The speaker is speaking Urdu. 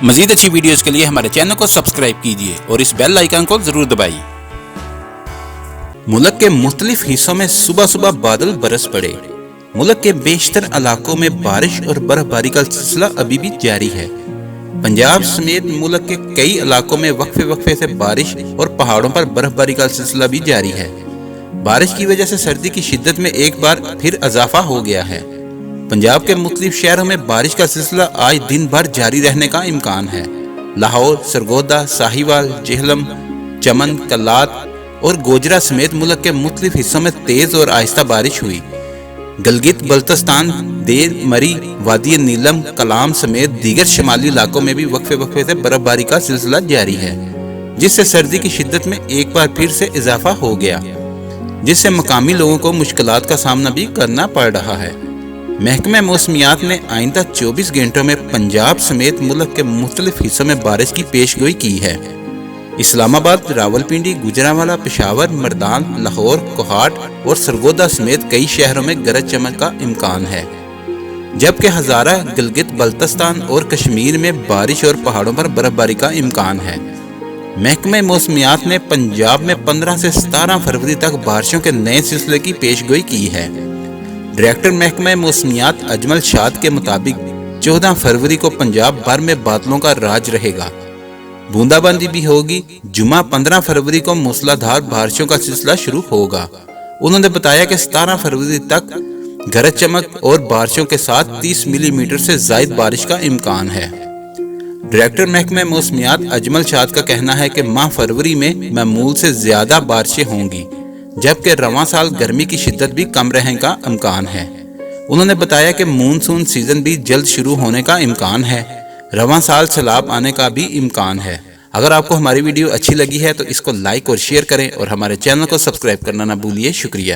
مزید اچھی ویڈیوز کے لیے ہمارے چینل کو سبسکرائب کیجیے اور اس بیل آئیکن کو ضرور دبائیے۔ ملک کے مختلف حصوں میں صبح صبح بادل برس پڑے۔ ملک کے بیشتر علاقوں میں بارش اور برف باری کا سلسلہ ابھی بھی جاری ہے۔ پنجاب سمیت ملک کے کئی علاقوں میں وقفے سے بارش اور پہاڑوں پر برف باری کا سلسلہ بھی جاری ہے۔ بارش کی وجہ سے سردی کی شدت میں ایک بار پھر اضافہ ہو گیا ہے۔ پنجاب کے مختلف شہروں میں بارش کا سلسلہ آج دن بھر جاری رہنے کا امکان ہے۔ لاہور، سرگودا، ساہیوال، جہلم، چمن، کلات اور گوجرا سمیت ملک کے مختلف حصوں میں تیز اور آہستہ بارش ہوئی۔ گلگت بلتستان، دیر، مری، وادی نیلم، کلام سمیت دیگر شمالی علاقوں میں بھی وقفے سے برف باری کا سلسلہ جاری ہے، جس سے سردی کی شدت میں ایک بار پھر سے اضافہ ہو گیا، جس سے مقامی لوگوں کو مشکلات کا سامنا بھی کرنا پڑ رہا ہے۔ محکمہ موسمیات نے آئندہ 24 گھنٹوں میں پنجاب سمیت ملک کے مختلف حصوں میں بارش کی پیش گوئی کی ہے۔ اسلام آباد، راولپنڈی، گوجرانوالہ، پشاور، مردان، لاہور، کوہاٹ اور سرگودا سمیت کئی شہروں میں گرج چمک کا امکان ہے، جبکہ ہزارہ، گلگت بلتستان اور کشمیر میں بارش اور پہاڑوں پر برف باری کا امکان ہے۔ محکمہ موسمیات نے پنجاب میں 15 سے 17 فروری تک بارشوں کے نئے سلسلے کی پیش گوئی کی ہے۔ ڈائریکٹر محکمہ موسمیات اجمل شاد کے مطابق 14 فروری کو پنجاب بھر میں بادلوں کا راج رہے گا، بوندا باندی بھی ہوگی۔ جمعہ 15 فروری کو موسلا دھار بارشوں کا سلسلہ شروع ہوگا۔ انہوں نے بتایا کہ 17 فروری تک گرج چمک اور بارشوں کے ساتھ 30 ملی میٹر سے زائد بارش کا امکان ہے۔ ڈائریکٹر محکمہ موسمیات اجمل شاد کا کہنا ہے کہ ماہ فروری میں معمول سے زیادہ بارشیں ہوں گی، جبکہ رواں سال گرمی کی شدت بھی کم رہنے کا امکان ہے۔ انہوں نے بتایا کہ مونسون سیزن بھی جلد شروع ہونے کا امکان ہے۔ رواں سال سیلاب آنے کا بھی امکان ہے۔ اگر آپ کو ہماری ویڈیو اچھی لگی ہے تو اس کو لائک اور شیئر کریں اور ہمارے چینل کو سبسکرائب کرنا نہ بھولیے۔ شکریہ۔